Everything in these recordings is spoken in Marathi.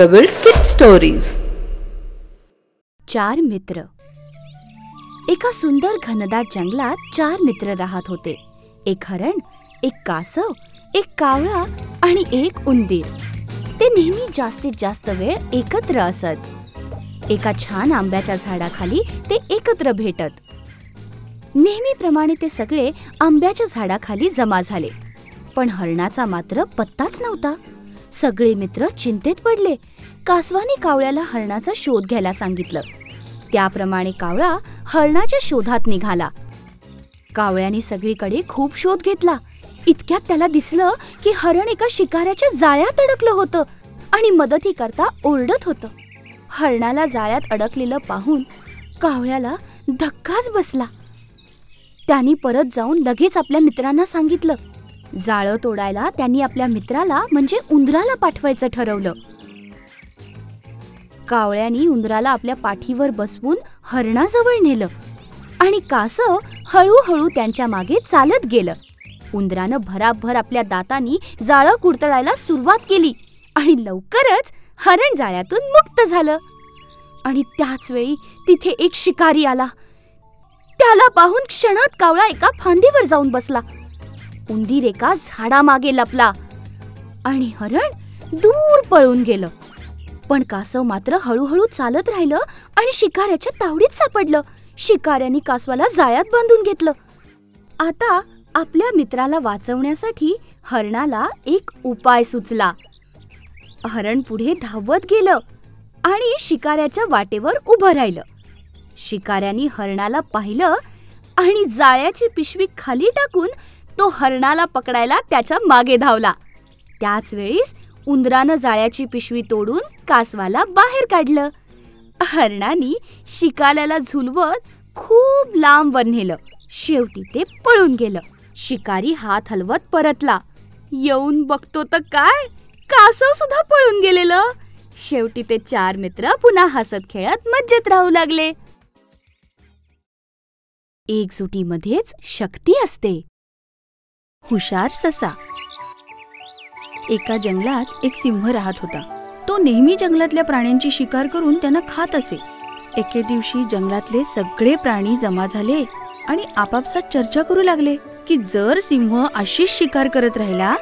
Pebbles Kids Stories. 4 मित्र. एका सुंदर घनदाट जंगलात 4 मित्र राहत होते. एक हरण, एक कासव, एक कावळा आणि एक उंदीर. ते नेहमी जास्तीत जास्त वेळ एकत्र असत. एका छान आंब्याच्या झाडाखाली ते एकत्र भेटत. नेहमीप्रमाणे ते सगळे आंब्याच्या झाडाखाली जमा झाले. पण हरणाचा मात्र पत्ताच नव्हता. सगळे मित्र चिंतेत पडले. कासवाने कावळ्याला हरणाचा शोध घ्यायला सांगितलं. त्याप्रमाणे कावळा हरणाच्या शोधात निघाला. कावळ्याने सगळीकडे खूप शोध घेतला. इतक्यात त्याला दिसलं की हरण एका शिकाऱ्याच्या जाळ्यात अडकलं होतं आणि मदतीकरता ओरडत होतं. हरणाला जाळ्यात अडकलेलं पाहून कावळ्याला धक्काच बसला. त्यांनी परत जाऊन लगेच आपल्या मित्रांना सांगितलं. जाळं तोडायला त्यांनी आपल्या मित्राला म्हणजे उंदराला पाठवायचं ठरवलं. कावळ्यानी उंदराला आपल्या पाठीवर बसवून हरणाजवळ नेलं आणि कासव हळूहळू त्यांच्या मागे चालत गेलं. उंदरानं भराभर आपल्या दातांनी जाळं कुरतडायला सुरुवात केली आणि लवकरच हरण जाळ्यातून मुक्त झालं. आणि त्याच वेळी तिथे एक शिकारी आला. त्याला पाहून क्षणात कावळा एका फांदीवर जाऊन बसला. उंदीर एका झाडामागे लपला आणि हरण दूर पळून गेलं. पण कासव मात्र हळूहळू चालत राहिलं आणि शिकाऱ्याच्या तावडीत सापडलं. शिकाऱ्याने कासवाला जाळ्यात बांधून घेतलं. आता आपल्या मित्राला वाचवण्यासाठी हरणाला एक उपाय सुचला. हरण पुढे धावत गेलं आणि शिकाऱ्याच्या वाटेवर उभं राहिलं. शिकाऱ्याने हरणाला पाहिलं आणि जाळ्याची पिशवी खाली टाकून तो हरणाला पकडायला त्याच्या मागे धावला. त्याच वेळीस उंदरानं जाळ्याची पिशवी तोडून कासवाला बाहेर काढलं. हरणाने शिकाऱ्याला झुलवत खूप लांबवर नेलं. शेवटी ते पळून गेलं. शिकारी हात हलवत परतला. येऊन बघतो तर काय, कासव सुद्धा पळून गेलेलं. शेवटी ते 4 मित्र पुन्हा हसत खेळत मज्जेत राहू लागले. एकजुटीमध्येच शक्ती असते. हुशार ससा. एका जंगलात एक सिंह राहत होता. तो नेहमी जंगलातल्या प्राण्यांची शिकार करून त्यांना खात असे. एके दिवशी जंगलातले सगळे प्राणी जमा झाले आणि आपापसात चर्चा करू लागले की जर सिंह अशीच शिकार करत राहिला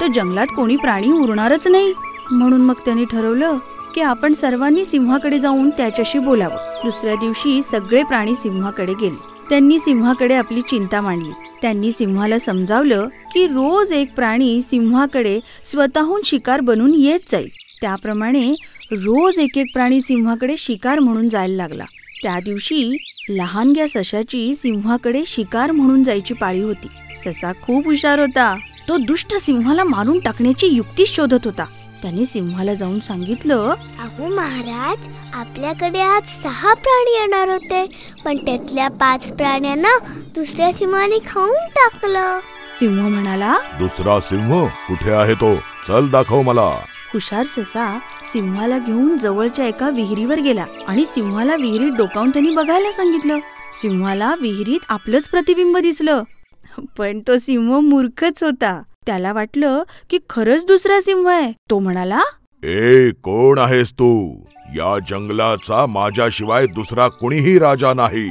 तर जंगलात कोणी प्राणी उरणारच नाही. म्हणून मग त्यांनी ठरवलं की आपण सर्वांनी सिंहाकडे जाऊन त्याच्याशी बोलावं. दुसऱ्या दिवशी सगळे प्राणी सिंहाकडे गेले. त्यांनी सिंहाकडे आपली चिंता मांडली. त्यांनी सिंहाला समजावलं की रोज एक प्राणी सिंहाकडे स्वतःहून शिकार बनून येत जाईल. त्याप्रमाणे रोज एक प्राणी सिंहाकडे शिकार म्हणून जायला लागला. त्या दिवशी लहानग्या सशाची सिंहाकडे शिकार म्हणून जायची पाळी होती. ससा खूप हुशार होता. तो दुष्ट सिंहाला मारून टाकण्याची युक्ती शोधत होता. त्याने सिंहाला जाऊन सांगितलं, अहो महाराज, आपल्याकडे आज 6 प्राणी येणार होते, पण त्यातल्या 5 प्राण्यांना दुसऱ्या सिंहाने खाऊन टाकलं. सिंह म्हणाला, दुसरा सिंह कुठे आहे तो? चल दाखव मला. हुशार ससा सिंहाला घेऊन जवळच्या एका विहिरीवर गेला आणि सिंहाला विहिरीत डोकावून त्यांनी बघायला सांगितलं. सिंहाला विहिरीत आपलंच प्रतिबिंब दिसलं. पण तो सिंह मूर्खच होता. त्याला वाटलं की खरंच दुसरा सिंह आहे. तो म्हणाला, ए कोण आहेस तू? या जंगलाचा माझ्याशिवाय दुसरा कुणीही राजा नाही.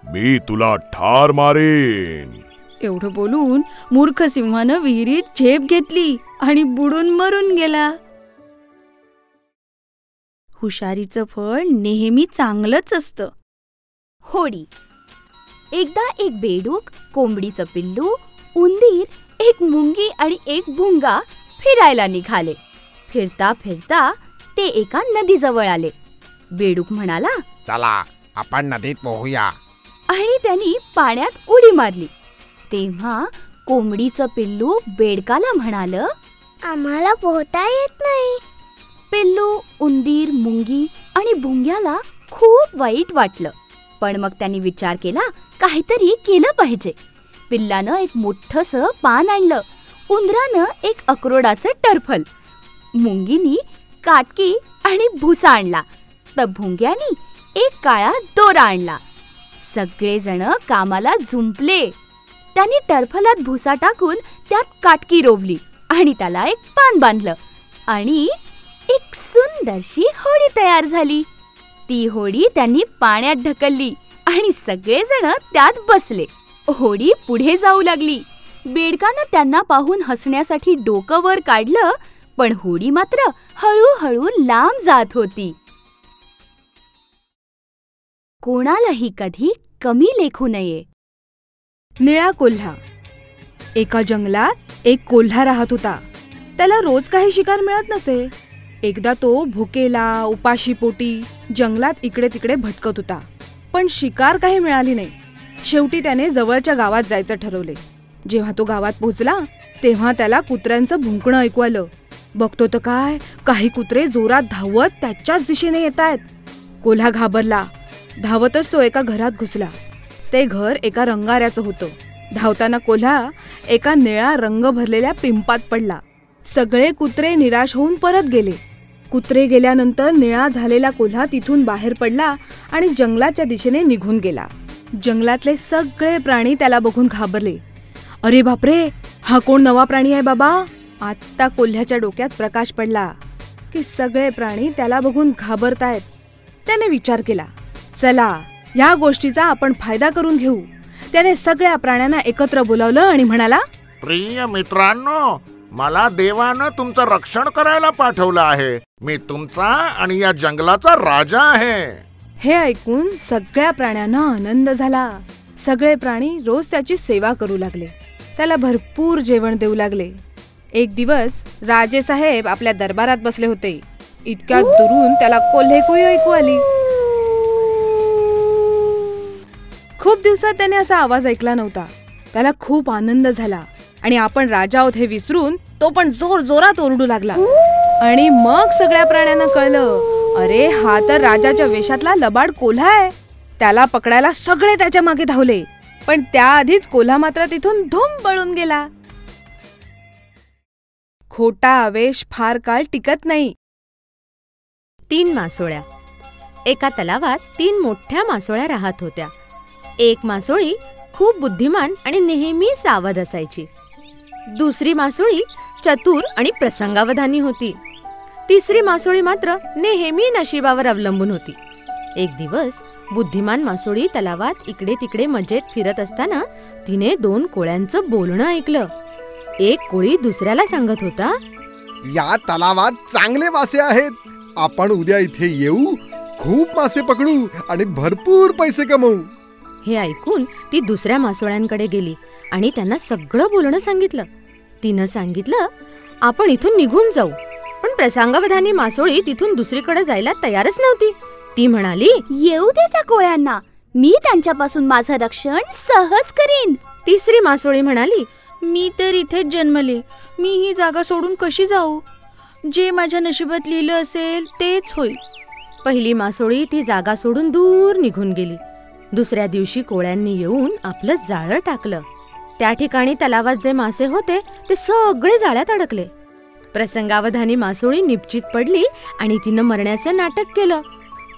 मी तुला ठार मारेन. एवढं बोलून मूर्ख सिंहानं विहिरीत झेप घेतली आणि बुडून मरून गेला. हुशारीचं फळ नेहमी चांगलंच असतं. होडी. एकदा एक बेडूक, कोंबडीचं पिल्लू, उंदीर, एक मुंगी आणि एक भुंगा फिरायला निघाले. फिरता फिरता ते एका नदीजवळ आले. बेडूक म्हणाला, चला आपण नदीत पोहूया. आणि त्यांनी पाण्यात उडी मारली. तेव्हा कोंबडीचं पिल्लू बेडकाला म्हणालं, आम्हाला पोहता येत नाही. पिल्लू, उंदीर, मुंगी आणि भुंग्याला खूप वाईट वाटलं. पण मग त्यांनी विचार केला, काहीतरी केलं पाहिजे. पिल्लानं एक मोठंसं पान आणलं. उंदरानं एक अक्रोडाचं टरफल, मुंगीनी काटकी आणि भुसा आणला, तर भुंग्यानी एक काळा दोरा आणला. सगळेजण कामाला झुंपले. त्यांनी टरफलात भुसा टाकून त्यात काटकी रोवली आणि त्याला एक पान बांधलं आणि एक सुंदरशी होडी तयार झाली. ती होडी त्यांनी पाण्यात ढकलली आणि सगळेजण त्यात बसले. होडी पुढे जाऊ लागली. बेडकानं त्यांना पाहून हसण्यासाठी डोकं वर काढलं, पण होडी मात्र हळूहळू लांब जात होती. कोणालाही कधी कमी लेखू नये. निळा कोल्हा. एका जंगलात एक कोल्हा राहत होता. त्याला रोज काही शिकार मिळत नसे. एकदा तो भुकेला उपाशीपोटी जंगलात इकडे तिकडे भटकत होता, पण शिकार काही मिळाली नाही. शेवटी त्याने जवळच्या गावात जायचं ठरवले. जेव्हा तो गावात पोहोचला तेव्हा त्याला कुत्र्यांचं भुंकणं ऐकू आलं. बघतो तर काय, काही कुत्रे जोरात धावत त्याच्याच दिशेने येत आहेत. कोल्हा घाबरला. धावतच तो एका घरात घुसला. ते घर एका रंगाऱ्याचं होतं. धावताना कोल्हा एका निळा रंग भरलेल्या पिंपात पडला. सगळे कुत्रे निराश होऊन परत गेले. कुत्रे गेल्यानंतर निळा झालेला कोल्हा तिथून बाहेर पडला आणि जंगलाच्या दिशेने निघून गेला. जंगलातले सगळे प्राणी त्याला बघून घाबरले. अरे बापरे, हा कोण नवा प्राणी आहे बाबा? आत्ता कोल्ह्याच्या डोक्यात प्रकाश पडला की सगळे प्राणी त्याला बघून घाबरतायत. त्याने विचार केला, चला या गोष्टीचा आपण फायदा करून घेऊ. त्याने सगळ्या प्राण्यांना एकत्र बोलावलं आणि म्हणाला, प्रिय मित्रांनो, मला देवानं तुमचं रक्षण करायला पाठवलं आहे. मी तुमचा आणि या जंगलाचा राजा आहे. हे ऐकून सगळ्या प्राण्यांना आनंद झाला. सगळे प्राणी रोज त्याची सेवा करू लागले. त्याला भरपूर जेवण देऊ लागले. एक दिवस राजेसाहेब आपल्या दरबारात बसले होते. इतक्यात दुरून त्याला कोल्हेकुई ऐकू आली. खूप दिवसात त्याने असा आवाज ऐकला नव्हता. त्याला खूप आनंद झाला आणि आपण राजा आहोत हे विसरून तो पण जोर जोरात ओरडू लागला. आणि मग सगळ्या प्राण्यांना कळलं, अरे हा तर राजाच्या वेशातला लबाड कोल्हा आहे. त्याला पकडायला सगळे त्याच्या मागे धावले, पण त्याआधीच कोल्हा मात्र तिथून धूम पळून गेला. खोटा आवेश फार काळ टिकत नाही. 3 मासोळ्या. एका तलावात 3 मोठ्या मासोळ्या राहत होत्या. एक मासोळी खूप बुद्धिमान आणि नेहमी सावध असायची. दुसरी मासोळी चतुर आणि प्रसंगावधानी होती. तिसरी मासोळी मात्र नेहमी नशिबावर अवलंबून होती. एक दिवस बुद्धिमान मासोळी तलावात इकडे तिकडे मजेत फिरत असताना तिने 2 कोळ्यांचं बोलणं ऐकलं. एक कोळी दुसऱ्याला सांगत होता, या तलावात चांगले मासे आहेत. आपण उद्या इथे येऊ, खूप मासे पकडू आणि भरपूर पैसे कमवू. हे ऐकून ती दुसऱ्या मासोळ्यांकडे गेली आणि त्यांना सगळं बोलणं सांगितलं. तिनं सांगितलं, आपण इथून निघून जाऊ. पण प्रसंगावधानी मासोळी तिथून दुसरीकडे जायला तयारच नव्हती. ती म्हणाली, येऊ दे त्या कोळ्यांना, मी त्यांच्यापासून माझं रक्षण सहज करीन. तिसरी मासोळी म्हणाली, मी तर इथेच जन्मले, मी ही जागा सोडून कशी जाऊ? जे माझ्या नशिबात लिहिलं असेल तेच होईल. पहिली मासोळी ती जागा सोडून दूर निघून गेली. दुसऱ्या दिवशी कोळ्यांनी येऊन आपलं जाळं टाकलं. त्या ठिकाणी तलावात जे मासे होते ते सगळे जाळ्यात अडकले. प्रसंगावधानी मासोळी निपचित पडली आणि तिनं मरण्याचं नाटक केलं.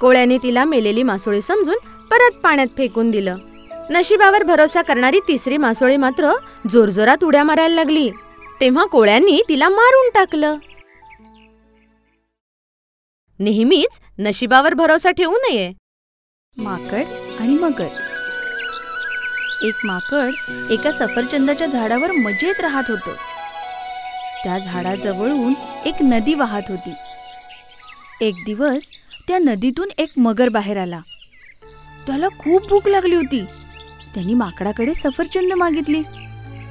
कोळ्याने तिला मेलेली मासोळी समजून परत पाण्यात फेकून दिलं. नशिबावर भरोसा करणारी तिसरी मासोळी मात्र जोरजोरात उड्या मारायला लागली. तेव्हा कोळ्यांनी तिला मारून टाकलं. नेहमीच नशिबावर भरोसा ठेवू नये. माकड आणि मगर. एक माकड एका सफरचंदाच्या झाडावर मजेत राहत होतं. त्या झाडाजवळून एक नदी वाहत होती. एक दिवस त्या नदीतून एक मगर बाहेर आला. त्याला खूप भूक लागली होती. त्यांनी माकडाकडे सफरचंद मागितली.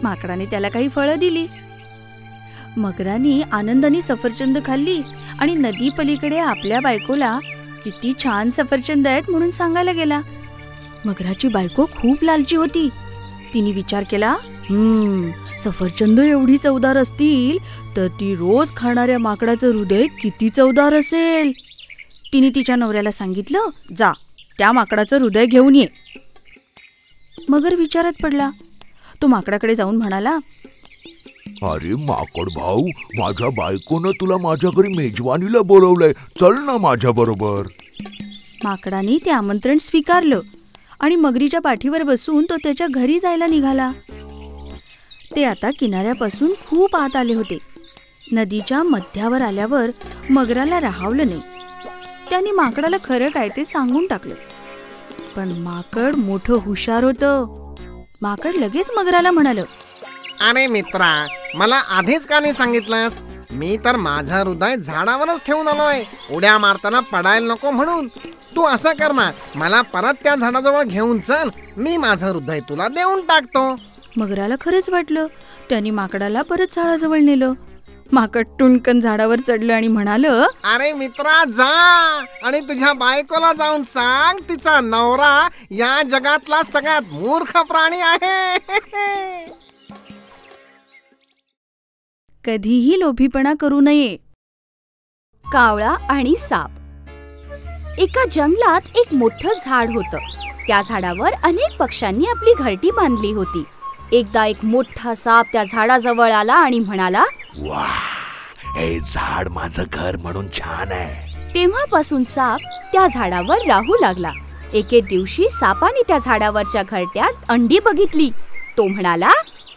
माकडाने त्याला काही फळं दिली. मगराने आनंदाने सफरचंद खाल्ली आणि नदी पलीकडे आपल्या बायकोला किती छान सफरचंद आहेत म्हणून सांगायला गेला. मगराची बायको खूप लालची होती. तिने विचार केला, सफरचंद एवढी चवदार असतील तर ती रोज खाणाऱ्या माकडाचं हृदय किती चवदार असेल. तिने तिच्या नवऱ्याला सांगितलं, जा त्या माकडाचं हृदय घेऊन ये. मगर विचारात पडला. तो माकडाकडे जाऊन म्हणाला, अरे माकड भाऊ, माझ्या बायकोनं तुला माझ्या घरी मेजवानीला बोलवलंय, चल ना माझ्या बरोबर. माकडाने ते आमंत्रण स्वीकारलं आणि मगरीच्या पाठीवर बसून तो त्याच्या घरी जायला निघाला. ते आता किनाऱ्यापासून खूप आत आले होते. नदीच्या मध्यावर आल्यावर मगराला राहावलं नाही. त्यांनी माकडाला खरं काय ते सांगून टाकलं. पण माकड मोठं हुशार होतं. माकड लगेच मगराला म्हणालं, अरे मित्रा, मला आधीच का नाही सांगितलंस? मी तर माझं हृदय झाडावरच ठेवून आलोय, उड्या मारताना पडायला नको म्हणून. तू असं कर ना, मला परत त्या झाडाजवळ घेऊन चल, मी माझं हृदय तुला देऊन टाकतो. मगराला खरंच वाटलं. त्यांनी माकडाला परत झाडाजवळ नेलं. माकड टुणकन झाडावर चढलं आणि म्हणालं, अरे मित्रा, जा आणि तुझ्या बायकोला जाऊन सांग, तिचा नवरा या जगातला सगळ्यात मूर्ख प्राणी आहे. कधीही लोभीपणा करू नये. कावळा आणि साप. एका जंगलात एक मोठं झाड होतं. त्या झाडावर अनेक पक्ष्यांनी आपली घरटी बांधली होती. एकदा एक मोठा साप त्या झाडाजवळ आला आणि म्हणाला, वा, हे झाड माझं घर म्हणून छान आहे. तेव्हापासून साप त्या झाडावर राहू लागला. एके दिवशी सापाने त्या झाडावरच्या घरट्यात अंडी बघितली. तो म्हणाला,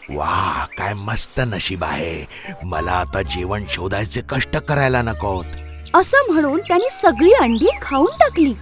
वा, काय मस्त नशीब आहे. मला आता जेवण शोधायचे कष्ट करायला नकोत. असं म्हणून त्यांनी सगळी अंडी खाऊन टाकली.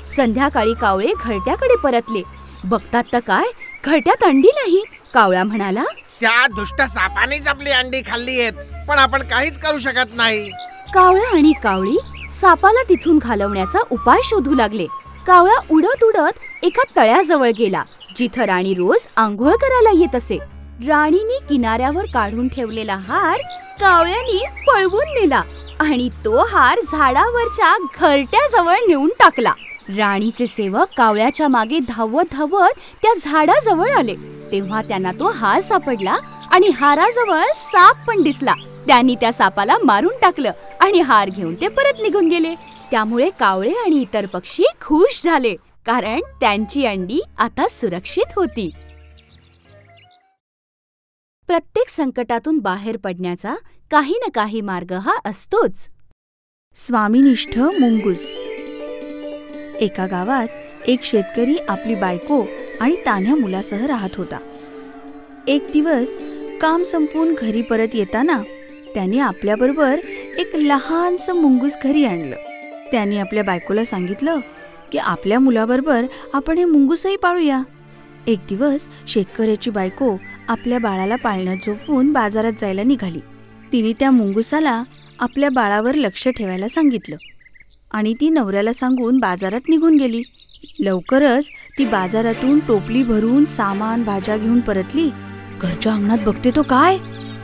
संध्याकाळी कावळे घरट्याकडे परतले. बघतात तर काय, घरट्यात अंडी नाही. कावळा म्हणाला, त्या दुष्ट सापानेच आपली अंडी खाल्ली आहेत, पण आपण काहीच करू शकत नाही. कावळा आणि कावळी सापाला तिथून घालवण्याचा उपाय शोधू लागले. कावळा उडत उडत एका तळ्याजवळ गेला, जिथं राणी रोज आंघोळ करायला येत असे. राणीने किनाऱ्यावर काढून ठेवलेला हार कावळ्याने पळवून नेला आणि तो हार झाडावरच्या घरट्याजवळ नेऊन टाकला. राणीचे सेवक कावळ्याच्या मागे धावत धावत त्या झाडाजवळ आले. तेव्हा त्यांना तो हार सापडला आणि हाराजवळ साप पण दिसला. त्यांनी त्या सापाला मारून टाकलं आणि हार घेऊन ते परत निघून गेले. त्यामुळे कावळे आणि इतर पक्षी खुश झाले, कारण त्यांची अंडी आता सुरक्षित होती. प्रत्येक संकटातून बाहेर पडण्याचा काही ना काही मार्ग हा असतोच. स्वामीनिष्ठ मुंगूस. एका गावात एक शेतकरी आपली बायको आणि तान्ह्या मुलासह राहत होता. एक दिवस काम संपवून घरी परत येताना त्याने आपल्याबरोबर एक लहानसं मुंगूस घरी आणलं. त्याने आपल्या बायकोला सांगितलं की आपल्या मुलाबरोबर आपण हे मुंगूसही पाळूया. एक दिवस शेतकऱ्याची बायको आपल्या बाळाला पाळण्यात झोपवून बाजारात जायला निघाली. तिने त्या मुंगुसाला आपल्या बाळावर लक्ष ठेवायला सांगितलं आणि ती नवऱ्याला सांगून बाजारात निघून गेली. लवकरच ती बाजारातून टोपली भरून सामान भाज्या घेऊन परतली. घरच्या अंगणात बघते तो काय,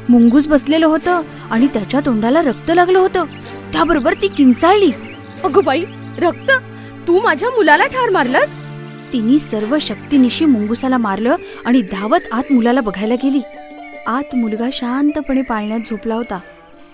मुंगूस बसलेलं होतं आणि त्याच्या तोंडाला रक्त लागलं होतं. त्याबरोबर ती किंचाळली, अगं बाई, रक्त? तू माझ्या मुलाला ठार मारलंस? तिने सर्व शक्तीनिशी मुंगुसाला मारलं आणि धावत आत मुलाला बघायला गेली. आत मुलगा शांतपणे पाळण्यात झोपला होता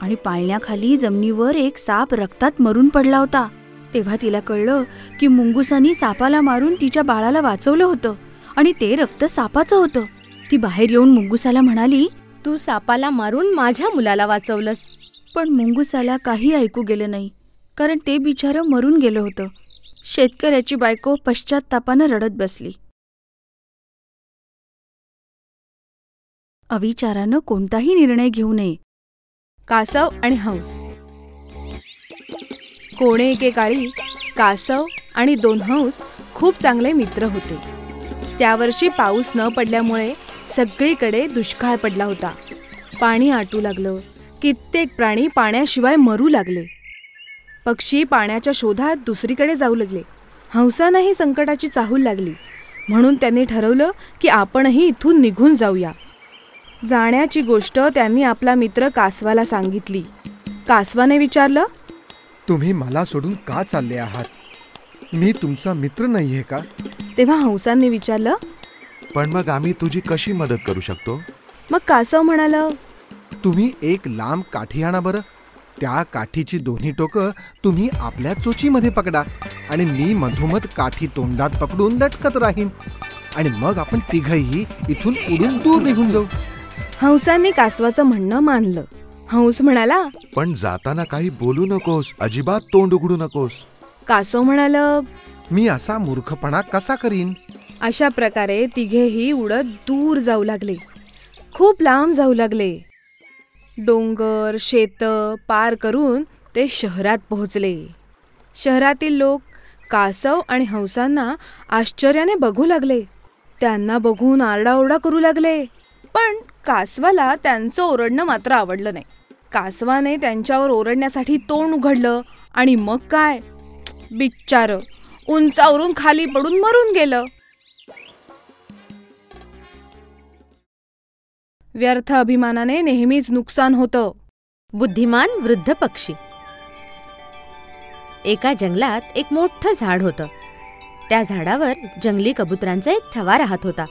आणि पाळण्याखाली जमिनीवर एक साप रक्तात मरून पडला होता. तेव्हा तिला कळलं की मुंगुसानी सापाला मारून तिच्या बाळाला वाचवलं होतं आणि ते रक्त सापाचं होतं. ती बाहेर येऊन मुंगुसाला म्हणाली, तू सापाला मारून माझ्या मुलाला वाचवलंस. पण मुंगुसाला काही ऐकू गेलं नाही, कारण ते बिचारं मरून गेलं होतं. शेतकऱ्याची बायको पश्चात्तापानं रडत बसली. अविचारानं कोणताही निर्णय घेऊ नये. कासव आणि हंस. कोणे एकेकाळी कासव आणि 2 हंस खूप चांगले मित्र होते. त्यावर्षी पाऊस न पडल्यामुळे सगळीकडे दुष्काळ पडला होता. पाणी आटू लागलं. कित्येक प्राणी पाण्याशिवाय मरू लागले. पक्षी पाण्याच्या शोधात दुसरीकडे जाऊ लागले. हंसांनाही संकटाची चाहूल लागली, म्हणून त्यांनी ठरवलं की आपणही इथून निघून जाऊया. जाण्याची गोष्ट त्यांनी आपला मित्र कासवाला सांगितली. कासवाने विचारलं, तुम्ही मला सोडून का चालले आहात? मी तुमचा मित्र नाहीये का? तेव्हा हंसांनी विचारलं, पण मग आम्ही तुझी कशी मदत करू शकतो? मग कासव म्हणाला, तुम्ही एक लांब काठी आणा बरं. त्या काठीची दोन्ही टोकं तुम्ही आपल्या चोचीमध्ये पकडा आणि मी मधोमध काठी तोंडात पकडून लटकत राहीन आणि मग आपण तिघही इथून उडून दूर निघून जाऊ. हंसांनी कासवाचं म्हणणं मानलं. हंस म्हणाला, पण जाताना काही बोलू नकोस, अजिबात तोंड उघडू नकोस. कासव म्हणाला, मी असा मूर्खपणा कसा करीन? अशा प्रकारे तिघेही उडत दूर जाऊ लागले. खूप लांब जाऊ लागले. डोंगर शेतं पार करून ते शहरात पोहोचले. शहरातील लोक कासव आणि हंसांना आश्चर्याने बघू लागले. त्यांना बघून आरडाओरडा करू लागले. पण कासवाला त्यांचं ओरडणं मात्र आवडलं नाही. कासवाने त्यांच्यावर ओरडण्यासाठी तोंड उघडलं आणि मग काय, बिच्चारं उंचावरून खाली पडून मरून गेलं. व्यर्थ अभिमानाने नेहमीच नुकसान होतं. बुद्धिमान वृद्ध पक्षी. एका जंगलात एक मोठं झाड होतं. त्या झाडावर जंगली कबुतरांचा एक थवा राहत होता.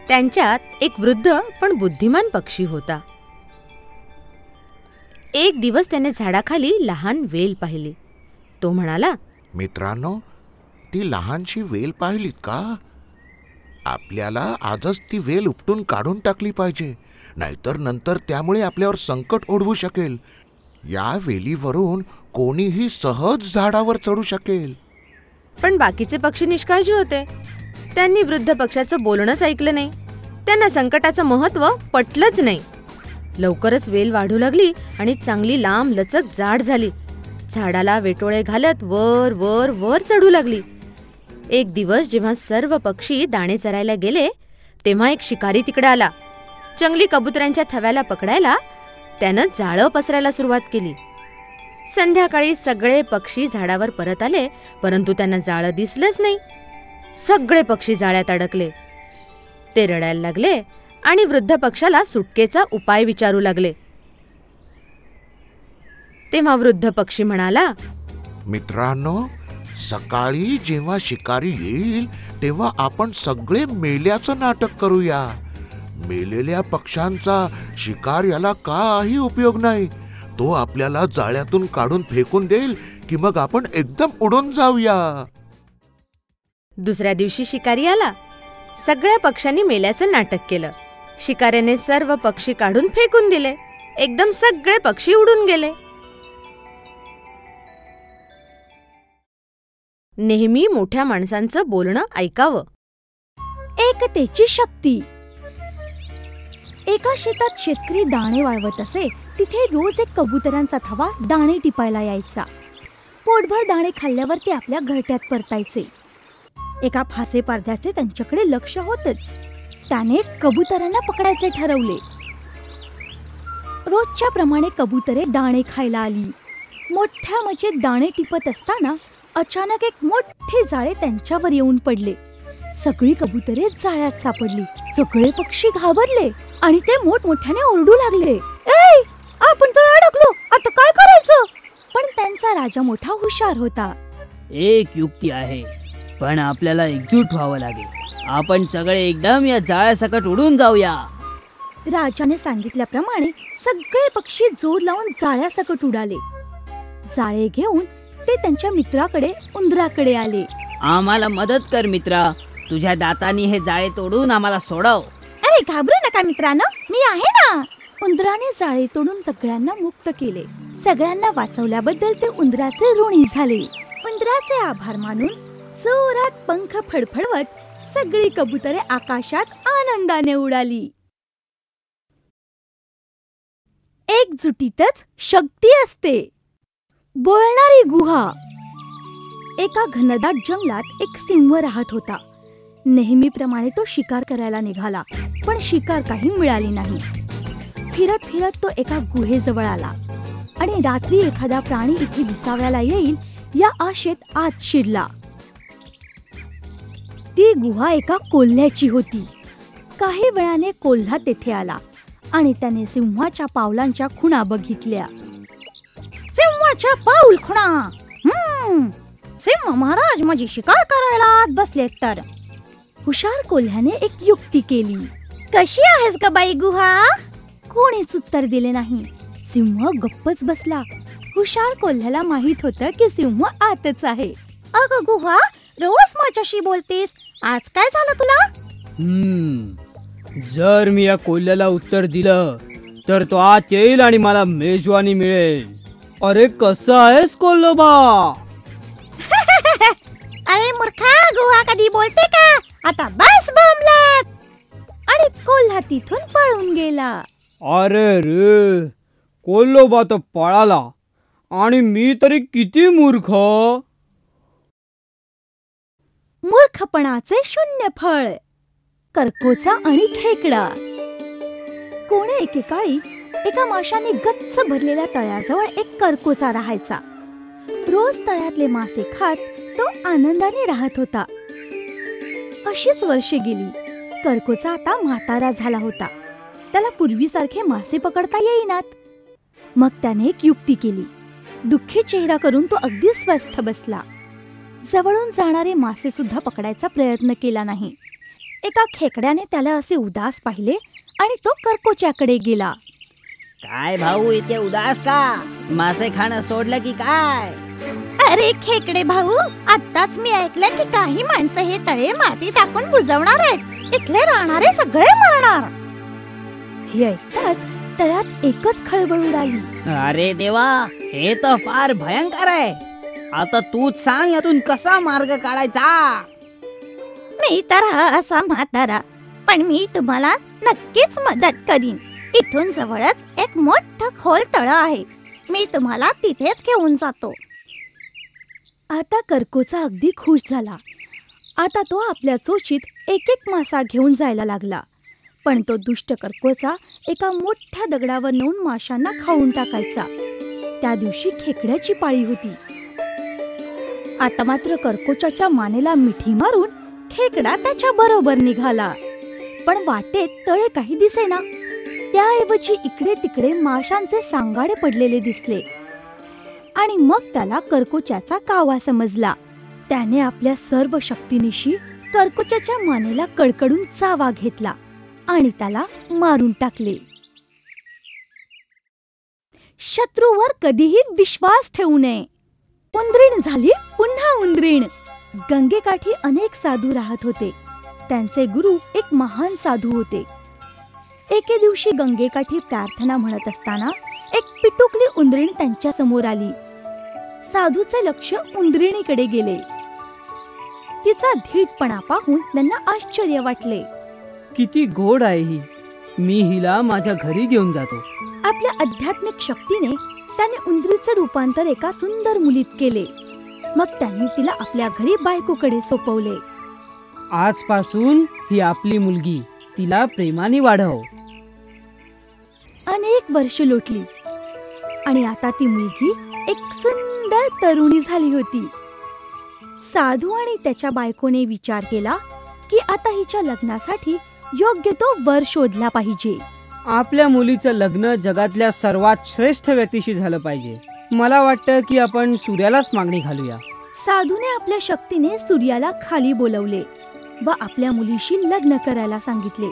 त्यांच्यात एक वृद्ध पण बुद्धिमान पक्षी होता. एक दिवस त्याने झाडाखाली लहान वेल पाहिली. तो म्हणाला, मित्रांनो, ती लहानशी वेल पाहिलीत का? आपल्याला आजच ती वेल उपटून काढून टाकली पाहिजे, नाहीतर नंतर त्यामुळे आपल्यावर संकट ओढवू शकेल. या वेलीवरून कोणीही सहज झाडावर चढू शकेल. पण बाकीचे पक्षी निष्काळजी होते. त्यांनी वृद्ध पक्षाचं बोलणंच ऐकलं नाही. त्यांना संकटाचं महत्त्व पटलंच नाही. लवकरच वेल वाढू लागली आणि चांगली लांब लचक जाड झाली. झाडाला वेटोळे घालत वर वर वर चढू लागली. एक दिवस जेव्हा सर्व पक्षी दाणे चरायला गेले, तेव्हा एक शिकारी तिकडे आला. जंगली कबुतरांच्या थव्याला पकडायला त्यानं जाळं पसरायला सुरुवात केली. संध्याकाळी सगळे पक्षी झाडावर परत आले, परंतु त्यांना जाळं दिसलंच नाही. सगळे पक्षी जाळ्यात अडकले. ते रडायला लागले आणि वृद्ध पक्षाला सुटकेचा उपाय विचारू लागले. तेव्हा वृद्ध पक्षी म्हणाला, मित्रांनो, सकाळी जेव्हा शिकारी येईल तेव्हा आपण सगळे मेल्याचं नाटक करूया. मेलेल्या पक्ष्यांचा शिकार याला काही उपयोग नाही. तो आपल्याला जाळ्यातून काढून फेकून देईल की मग आपण एकदम उडून जाऊया. दुसऱ्या दिवशी शिकारी आला. सगळ्या पक्ष्यांनी मेल्याचं नाटक केलं. शिकाऱ्याने सर्व पक्षी काढून फेकून दिले. एकदम सगळे पक्षी उडून गेले. नेहमी मोठ्या माणसांचं बोलणं ऐकावं. एकतेची शक्ती. एका शेतात शेतकरी दाणे वाळवत असे. तिथे रोज एक कबुतरांचा थवा दाणे टिपायला यायचा. पोटभर दाणे खाल्ल्यावर ते आपल्या घरट्यात परतायचे. एका फासे पारध्याचे त्यांच्याकडे लक्ष होतच. त्याने कबुतरांना पकडायचे ठरवले. रोजच्या प्रमाणे कबुतरे दाणे खायला आली. मोठ्या मजेत दाणे टिपत असताना अचानक एक मोठे जाळे त्यांच्यावर येऊन पडले. सगळी कबुतरे जाळ्यात सापडली. सगळे पक्षी घाबरले आणि ते मोठमोठ्याने ओरडू लागले, "ए, आपण तर अडकलो, आता काय करायचं?" पण त्यांचा राजा मोठा हुशार होता. एक युक्ती आहे, पण आपल्याला एकजूट व्हावं लागेल. आपण सगळे एकदम या जाळ्यासकट उडून जाऊया. राजाने सांगितल्याप्रमाणे सगळे पक्षी जोर लावून जाळ्यासकट उडाले. जाळे घेऊन ते त्यांच्या मित्राकडे उंदराकडे आले. आम्हाला मदत कर मित्रा, तुझ्या दातांनी हे जाळे तोडून आम्हाला सोडव. अरे घाबरू नका मित्रांनो, मी आहे ना. उंदराने जाळे तोडून सगळ्यांना मुक्त केले. सगळ्यांना वाचवल्याबद्दल ते उंदराचे ऋणी झाले. उंदराचे आभार मानून जोरात पंख फडफडवत सगळी कबुतरे आकाशात आनंदाने उडाली. एकजुटीतच शक्ती असते. बोलणारी गुहा. एका घनदाट जंगलात एक सिंह राहत होता. नेहमीप्रमाणे तो शिकार करायला निघाला, पण शिकार काही मिळाली नाही. फिरत फिरत तो एका गुहेजवळ आला आणि रात्री एखादा प्राणी इथे विसाव्याला येईल या आशेत आत शिरला. ती गुहा एका कोल्ह्याची होती. काही वेळाने कोल्हा तेथे आला आणि त्याने सिंहाच्या पावलांच्या खुणा बघितल्या. सिंहाच्या पाऊल खुणा. सिंह महाराज माझी शिकार करायला आत बसलेत तर. हुशार कोल्ह्याने एक युक्ती केली. कशी आहेस ग बाई गुहा? कोणीच उत्तर दिले नाही. सिंह गप्पच बसला. हुशार कोल्ह्याला माहित होतं की सिंह आतच आहे. अगं गुहा, रोज माझ्याशी बोलतेस, आज काय झालं तुला? जर मी या कोल्ह्याला उत्तर दिलं तर तो आत येईल आणि मला मेजवानी मिळेल. अरे कसं आहेस कोल्होबा? अरे मूर्खा, गुहा कधी बोलते का? आता बस बोंबलत. आणि आणि कोल्हा तिथून पळून गेला. अरे रे, कोल्होबा तर पळाला आणि मी तरी किती मूर्ख. मूर्खपणाचे शून्य फळ. कर्कोचा आणि खेकडा. कोणे एकेकाळी एका माशाने गच्च भरलेल्या तळ्याजवळ एक कर्कोचा राहायचा. रोज तळ्यातले मासे खात तो आनंदाने राहत होता. अशीच वर्षे गेली. कर्कोचा आता म्हातारा झाला होता. त्याला पूर्वीसारखे मासे पकडता येईनात. मग त्याने एक युक्ती केली. दुःखी चेहरा करून तो अगदी स्वस्थ बसला. जवळून जाणारे मासे सुद्धा पकडायचा प्रयत्न केला नाही. एका खेकड्याने त्याला असे उदास पाहिले आणि तो कर्कोच्याकडे गेला. काय भाऊ, इतके उदास का? मासे खाणं सोडलं की काय? अरे खेकडे भाऊ, आत्ताच मी ऐकलं की काही माणसं हे तळे माती टाकून बुजवणार आहेत. इथले राहणारे सगळे मरणार. हे ऐकताच तळ्यात एकच खळबळ उडाली. अरे देवा, हे तर फार भयंकर आहे. आता तूच सांग, यातून कसा मार्ग काढायचा? मी तर असा म्हातारा, पण मी तुम्हाला नक्कीच मदत करीन. इथून जवळच एक मोठं खोल तळ आहे. मी तुम्हाला तिथेच घेऊन जातो. आता कर्कोचा अगदी खुश झाला. आता तो आपल्या चोचीत एक एक मासा घेऊन जायला लागला. पण तो दुष्ट कर्कोचा एका मोठ्या दगडावर नेऊन माशांना खाऊन टाकायचा. त्या दिवशी खेकड्याची पाळी होती. आता मात्र कर्कोच्याच्या मानेला मिठी मारून खेकडा त्याच्या बरोबर निघाला. पण वाटेत तळे काही दिसेना. त्याऐवजी इकडे तिकडे माशांचे सांगाडे पडलेले दिसले. आणि मग त्याला कर्कोच्याचा कावा समजला. त्याने आपल्या सर्व शक्तीनिशी कर्कोच्याच्या मानेला कडकडून चावा घेतला आणि त्याला मारून टाकले. शत्रूवर कधीही विश्वास ठेवू नये. उंदरीण झाली पुन्हा उंदरीण. गंगेकाठी अनेक साधू राहत होते. त्यांचे गुरु एक महान साधू होते. एके दिवशी गंगेकाठी प्रार्थना म्हणत असताना एक पिटुकली उंदरीण त्यांच्या समोर आली. साधूचे लक्ष उंदरिणीकडे गेले. तिचा धीटपणा पाहून त्यांना आश्चर्य वाटले. किती गोड आहे ही. मी हिला माझ्या घरी घेऊन जातो. आपल्या आध्यात्मिक शक्तीने त्याने उंदरीचे रूपांतर एका सुंदर मुलीत केले. मग त्यांनी तिला आपल्या घरी बायकोकडे सोपवले. आजपासून ही आपली मुलगी. तिला प्रेमाने वाढव. अनेक वर्ष लोटली आणि आता ती मुलगी एक सुंदर तरुणी झाली होती. साधू आणि त्याच्या बायकोने विचार केला की आता हिच्या लग्नासाठी योग्य तो वर शोधला पाहिजे. आपल्या मुलीचं लग्न जगातल्या सर्वात श्रेष्ठ व्यक्तीशी झालं पाहिजे. मला वाटतं की आपण सूर्यालाच मागणी घालूया. साधूने आपल्या शक्तीने सूर्याला खाली बोलवले व आपल्या मुलीशी लग्न करायला सांगितले.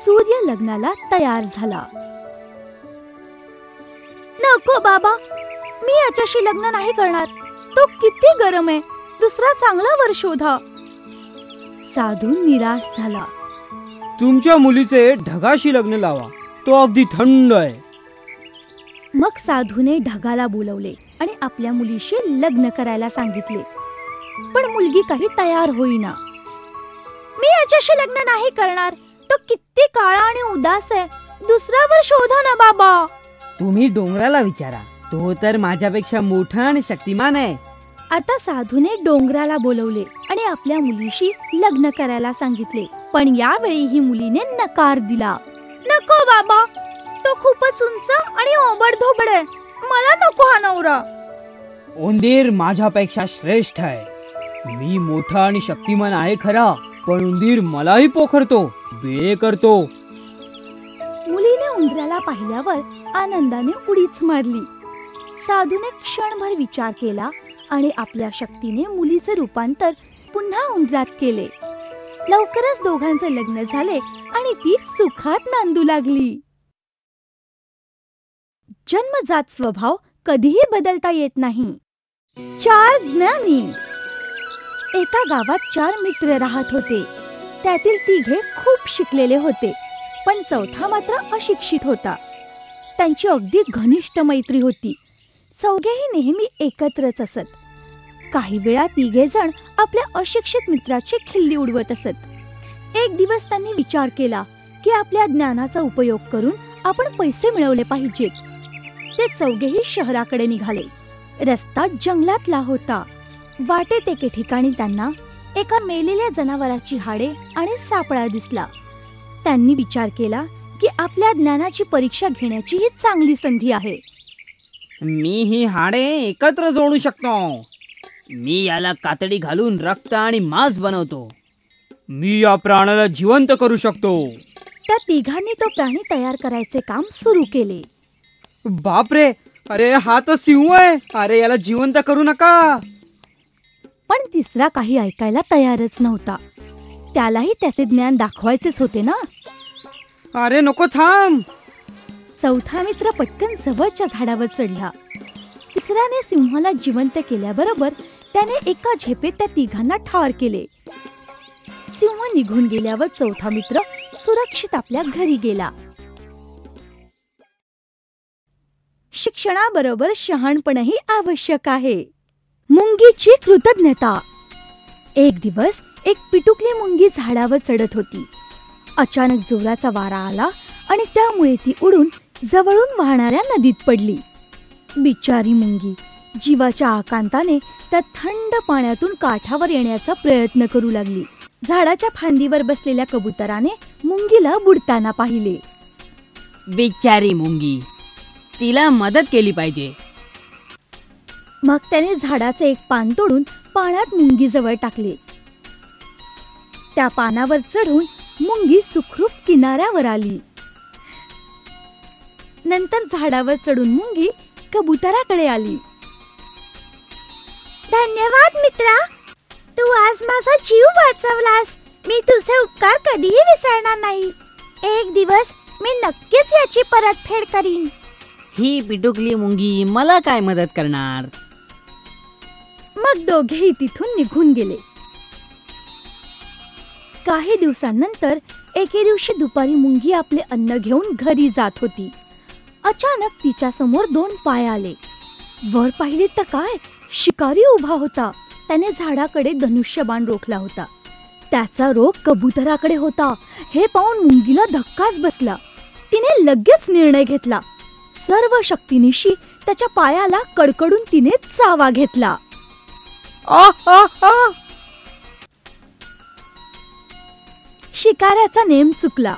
सूर्य लग्नाला तयार झाला. नको बाबा, मी याच्याशी लग्न नाही करणार. तो किती गरम आहे. दुसरा चांगला वर शोधा. साधू निराश झाला. तुमच्या मुलीचे ढगाशी लग्न लावा. तो अगदी थंड आहे. मग साधूने ढगाला बोलवले आणि आपल्या मुलीशी लग्न करायला सांगितले. पण मुलगी काही तयार होईना. मी याच्याशी लग्न नाही करणार. तो किती काळा आणि उदास आहे. दुसरा वर शोधा ना बाबा. तुम्ही डोंगराला विचारा. तो तर माझ्यापेक्षा मोठा आणि शक्तिमान आहे. आता साधूने डोंगराला बोलवले आणि आपल्या मुलीशी लग्न करायला सांगितले. पण यावेळी ही मुलीने नकार दिला. नको बाबा, तो खूपच उंच आणि ओबडधोबड आहे. मला नको हा नवरा. उंदीर माझ्यापेक्षा श्रेष्ठ आहे. मी मोठा आणि शक्तिमान आहे खरा, पण उंदीर मलाही पोखरतो, बिळे करतो. मुलीने उंदराला पाहिल्यावर आनंदाने उडीच मारली. साधूने क्षणभर विचार केला आणि आपल्या शक्तीने मुलीचे रूपांतर पुन्हा उंदरात केले. लवकरच दोघांचे लग्न झाले आणि ती सुखात नांदू लागली. जन्मजात स्वभाव कधीही बदलता येत नाही. 4 ज्ञानी. एका गावात 4 मित्र राहत होते. त्यातील 3 खूप शिकलेले होते, पण चौथा मात्र अशिक्षित होता. त्यांची अगदी घनिष्ठ मैत्री होती. चौघेही नेहमी एकत्रच असत. काही वेळा 3 जण आपल्या अशिक्षित मित्राची खिल्ली उडवत असत. एक दिवस त्यांनी विचार केला की आपल्या ज्ञानाचा उपयोग करून आपण पैसे मिळवले पाहिजेत. ते चौघेही शहराकडे निघाले. रस्ता जंगलातला होता. वाटेत एके ठिकाणी त्यांना एका मेलेल्या जनावराची हाडे आणि सापळा दिसला. त्यांनी विचार केला की आपल्या ज्ञानाची परीक्षा घेण्याची ही चांगली संधी आहे. मी ही हाडे एकत्र जोडू शकतो. मी याला कातडी घालून रक्त आणि मांस बनवतो. मी या प्राण्याला जिवंत करू शकतो. त्या तिघांनी तो प्राणी तयार करायचे काम सुरू केले. बापरे, अरे हा तर सिंह आहे. अरे याला जिवंत करू नका. पण तिसरा काही ऐकायला तयारच नव्हता. त्यालाही त्याचे ज्ञान दाखवायचेच होते ना. अरे नको, थांब. चौथा मित्र पटकन जवळच्या झाडावर चढला. तिसऱ्याने सिंहाला जिवंत केल्याबरोबर त्याने एका झेपेत त्या तिघांना ठार केले. सिंह निघून गेल्यावर चौथा मित्र सुरक्षित आपल्या घरी गेला. शिक्षणाबरोबर शहाणपणही आवश्यक आहे. मुंगीची कृतज्ञता. एक दिवस एक पिटुकली मुंगी झाडावर चढत होती. अचानक जोराचा वारा आला आणि त्यामुळे ती उडून जवळून वाहणाऱ्या नदीत पडली. बिचारी मुंगी जीवाच्या आकांताने त्या थंड पाण्यातून काठावर येण्याचा प्रयत्न करू लागली. झाडाच्या फांदीवर बसलेल्या कबुतराने मुंगीला बुडताना पाहिले. बिचारी मुंगी, तिला मदत केली पाहिजे. मग त्याने झाडाचे एक पान तोडून पाण्यात मुंगीजवळ टाकले. त्या पानावर चढून मुंगी सुखरूप किनाऱ्यावर आली. नंतर झाडावर चढून मुंगी कबुतराकडे आली. धन्यवाद मित्रा, तू आज माझा जीव वाचवलास. मी तुझे उपकार कधीही विसरणार नाही. एक दिवस मी नक्कीच याची परतफेड करीन. ही पिटुकली मुंगी मला काय मदत करणार. मग दोघेही तिथून निघून गेले. काही दिवसांनंतर एके दिवशी दुपारी मुंगी आपले अन्न घेऊन घरी जात होती. अचानक तिच्या समोर दोन पाय आले. वर पाहिले तर काय, शिकारी उभा होता. त्याने झाडाकडे धनुष्यबाण रोखला होता. त्याचा रोख कबुतराकडे होता. हे पाहून मुंगीला धक्काच बसला. तिने लगेच निर्णय घेतला. सर्व शक्तीनिशी त्याच्या पायाला कडकडून तिने चावा घेतला. शिकाऱ्याचा नेम चुकला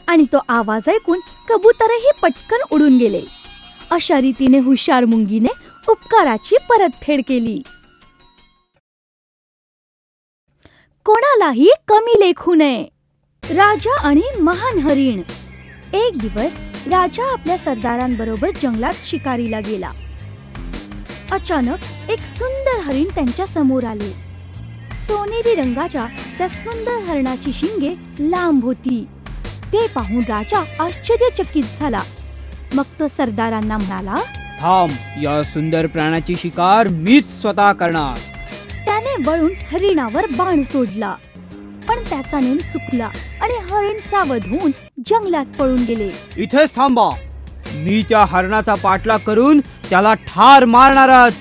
आणि तो आवाज ऐकून कबूतरही पटकन उडून गेले. अशा रीतीने हुशार मुंगीने उपकाराची परतफेड केली. कोणालाही कमी लेखू नये. राजा आणि महान हरिण. एक दिवस राजा आपल्या सरदारांबरोबर जंगलात शिकारीला गेला. अचानक एक सुंदर हरिण त्यांच्या समोर आले. सोनेरी रंगाच्या त्या सुंदर हरणाची शिंगे लांब होती. ते पाहून राजा आश्चर्यचकित झाला. मग तो सरदारांना म्हणाला, थांब, या सुंदर प्राण्याची शिकार मीच स्वतः करणार. त्याने वळून हरिणावर बाण सोडला. पण त्याचा नेम चुकला आणि हरिण सावध होऊन जंगलात पळून गेले. इथेच थांबा, मी त्या हरणाचा पाठलाग करून त्याला ठार मारणारच.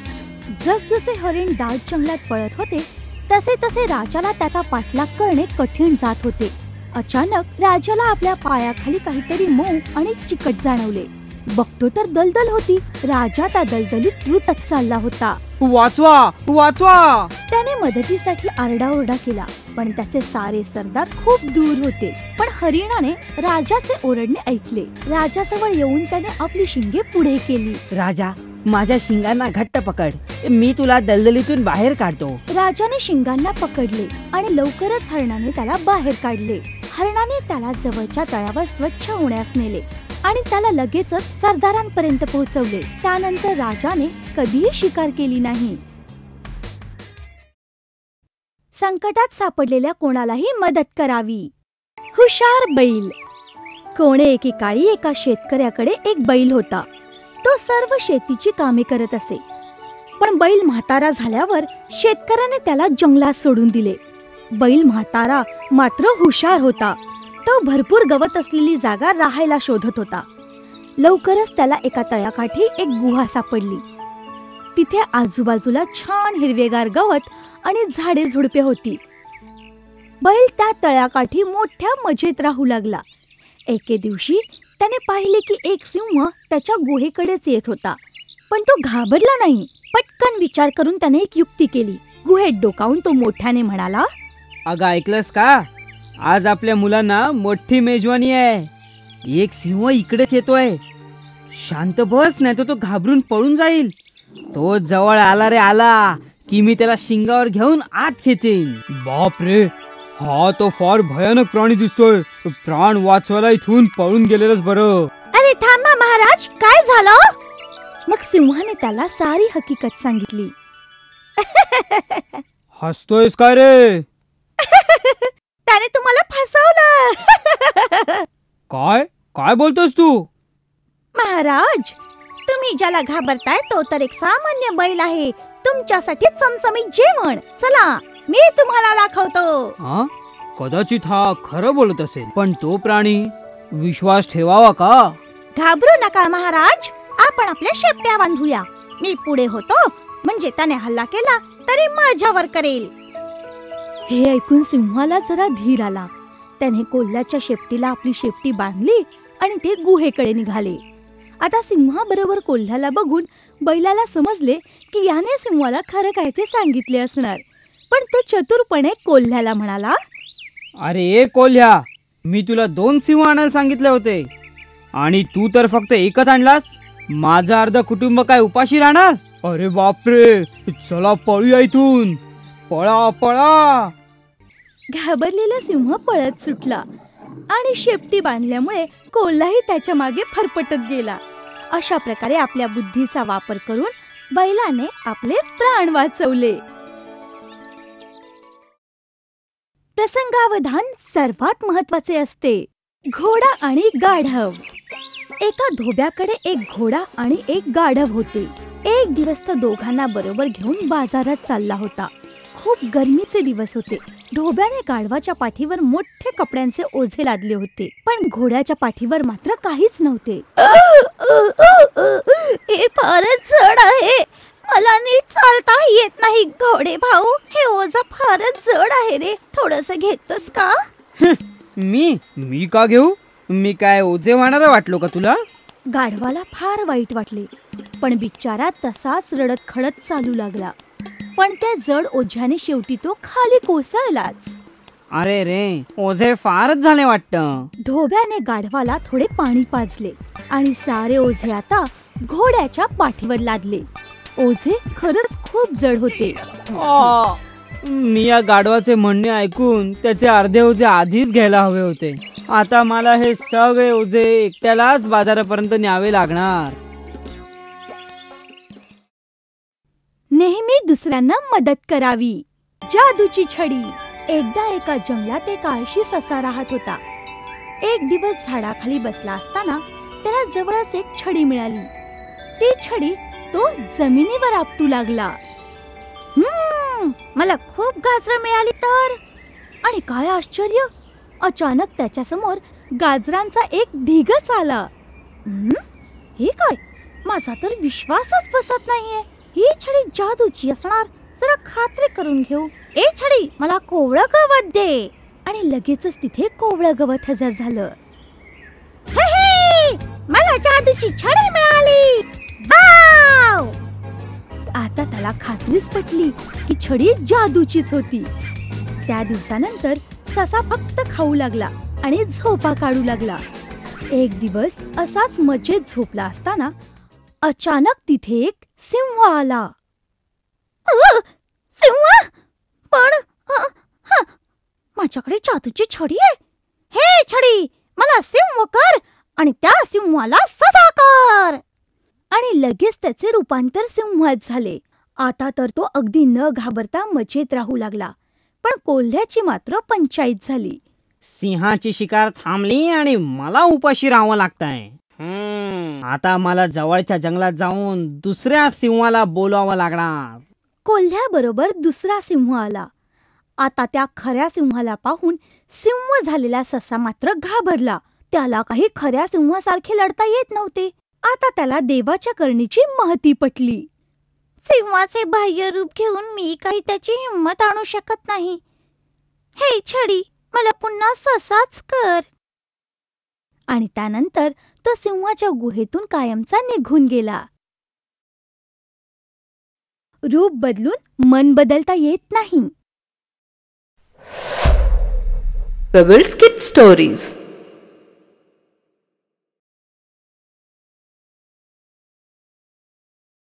जसजसे हरिण दाट जंगलात पळत होते तसे तसे राजाला त्याचा पाठलाग करणे कठीण जात होते. अचानक राजाला आपल्या पायाखाली काहीतरी मऊ आणि चिकट जाणवले. बघतो तर दलदल होती. राजा त्या दलदलीत रुतत चालला होता. वाचवा, वाचवा. त्याने मदतीसाठी आरडाओरडा केला, पण त्याचे सारे सरदार खूप दूर होते. पण हरिणाने राजाचे ओरडणे ऐकले. राजाजवळ येऊन त्याने आपली शिंगे पुढे केली. राजा, माझ्या शिंगांना घट्ट पकड, मी तुला दलदलीतून बाहेर काढतो. राजाने शिंगांना पकडले आणि लवकरच हरणाने त्याला बाहेर काढले. हरणाने त्याला जवळच्या तळ्यावर स्वच्छ होण्यास नेले आणि त्याला लगेचच सरदारांपर्यंत पोहोचवले. त्यानंतर राजाने कधीही शिकार केली नाही. संकटात सापडलेल्या कोणालाही मदत करावी. हुशार बैल. कोणे एकेकाळी एका शेतकऱ्याकडे एक बैल होता. तो सर्व शेतीची कामे करत असे. पण बैल म्हातारा झाल्यावर शेतकऱ्याने त्याला जंगलात सोडून दिले. बैल म्हातारा मात्र हुशार होता. तो भरपूर गवत असलेली जागा राहायला शोधत होता. लवकरच त्याला एका तळ्याकाठी एक गुहा सापडली. तिथे आजूबाजूला छान हिरवेगार गवत आणि झाडे झुडपे होती. बैल त्या तळ्याकाठी मोठ्या मजेत राहू लागला. एके दिवशी त्याने पाहिले की एक सिंह त्याच्या गुहेकडेच येत होता, पण तो घाबरला नाही. पटकन विचार करून त्याने एक युक्ती केली. गुहेत डोकावून तो मोठ्याने म्हणाला, अगं ऐकलंस का, आज आपल्या मुलांना मोठी मेजवानी आहे. एक सिंह इकडेच येतोय. शांत बस, नाही तर तो घाबरून पळून जाईल. तो जवळ आला रे आला की मी त्याला शिंगावर घेऊन आत खेचेन. बाप रे, हा तो फार भयानक प्राणी दिसतोय. प्राण वाचवायला इथून पळून गेलेलंच बरं. अरे थांबा महाराज, काय झालं? मग सिंहाने त्याला सारी हकीकत सांगितली. हसतोयस काय रे? त्याने तुम्हाला फसवलं. काय काय बोलतोस तू? महाराज, तुम्ही ज्याला घाबरताय तो तर एक सामान्य बैल आहे. तुमच्यासाठी चमचमीत जेवण. चला, मी तुम्हाला दाखवतो. हा, कदाचित हा खरं बोलत असेल, पण तो प्राणी विश्वास ठेवावा का? घाबरू नका महाराज, आपण आपल्या शेपट्या बांधूया. मी पुढे होतो, म्हणजे त्याने हल्ला केला तरी माझ्यावर करेल. हे ऐकून सिंहाला जरा धीर आला. त्याने कोल्ह्याच्या शेपटीला आपली शेपटी बांधली आणि ते गुहेकडे निघाले. आता सिंहाबरोबर कोल्ह्याला बघून बैलाला समजले की याने सिंहाला खरं काय ते सांगितले असणार. पण तो चतुरपणे कोल्ह्याला म्हणाला, अरे कोल्ह्या, मी तुला 2 सिंह आणायला सांगितले होते आणि तू तर फक्त एकच आणलास. माझं अर्ध कुटुंब काय उपाशी राहणार? अरे बापरे, चला पळूया इथून. पळा पळा. घाबरलेला सिंह पळत सुटला आणि शेपटी बांधल्यामुळे कोल्हाही त्याच्या मागे फरफटत गेला. अशा प्रकारे आपल्या बुद्धीचा वापर करून बैलाने आपले प्राण वाचवले. प्रसंगावधान सर्वात महत्वाचे असते. घोडा आणि गाढव. एका धोब्याकडे एक घोडा आणि एक गाढव होते. एक दिवस तो दोघांना बरोबर घेऊन बाजारात चालला होता. खूप गरमीचे दिवस होते. धोब्याने गाढवाच्या पाठीवर मोठे कपड्यांचे ओझे लादले होते, पण घोड्याच्या पाठीवर मात्र काहीच नव्हते. हे फारच जड आहे, मला नीट चालता येत नाही. घोडे भाऊ, हे ओझं फारच जड आहे रे, थोडस घेतोस का? मी का घेऊ? मी काय ओझे वाहणारा वाटलो का तुला? गाढवाला फार वाईट वाटले, पण बिचारा तसाच रडत खडत चालू लागला. पण त्या जड ओझ्याने शेवटी तो खाली कोसळलाच. अरे रे, ओझे फारच झाले वाटतं. धोब्याने गाढवाला थोडे पाणी पाजले आणि सारे ओझे आता घोड्याच्या पाठीवर लादले. ओझे खरंच खूप जड होते. मी या गाढवाचे म्हणणे ऐकून त्याचे अर्धे ओझे आधीच घ्यायला हवे होते. आता मला हे सगळे ओझे एकट्यालाच बाजारापर्यंत न्यावे लागणार. नेहमी दुसऱ्यांना मदत करावी. जादूची छडी. एकदा एका जंगलात एक आळशी ससा राहत होता. एक दिवस झाडाखाली बसला असताना त्याला जवळच एक छडी मिळाली. ती छडी तो जमिनीवर आपटू लागला. मला खूप गाजरं मिळाली तर. आणि काय आश्चर्य, अचानक त्याच्या समोर गाजरांचा एक ढिगच आला. हे काय, माझा तर विश्वासच बसत नाहीये. ही छडी जादूची असणार, जरा खात्री करून घेऊ. ए छडी, मला कोवळं गवत दे. आणि लगेचच तिथे कोवळं गवत हजर झालं. मला जादूची छडी मिळाली. वाव! आता त्याला खात्रीच पटली की छडी जादूचीच होती. त्या दिवसानंतर ससा फक्त खाऊ लागला आणि झोपा काढू लागला. एक दिवस असाच मजेत झोपला असताना अचानक तिथे एक सिंह आला. सिंह? पण माझ्याकडे जादूची छडी आहे. हे छडी, मला सिंह कर आणि त्या सिंहाला ससा कर. आणि लगेच त्याचे रूपांतर सिंहात झाले. आता तर तो अगदी न घाबरता मजेत राहू लागला. पण कोल्ह्याची मात्र पंचायत झाली. सिंहाची शिकार थांबली आणि मला उपाशी राहावं लागतंय. आता मला जवळच्या जंगलात जाऊन दुसऱ्या सिंहाला बोलावं लागणार. कोल्ह्याबरोबर दुसरा सिंह आला. आता त्या खऱ्या सिंहाला पाहून सिंह झालेला ससा मात्र घाबरला. त्याला काही खऱ्या सिंहासारखे लढता येत नव्हते. आता त्याला देवाच्या करणीची महती पटली. सिंहाचे बाह्य रूप घेऊन मी काही त्याची हिंमत आणू शकत नाही. हे छडी, मला पुन्हा ससाच कर. आणि त्यानंतर तो सिंहाच्या गुहेतून कायमचा निघून गेला. रूप बदलून मन बदलता येत नाही. Pebbles Kids Stories.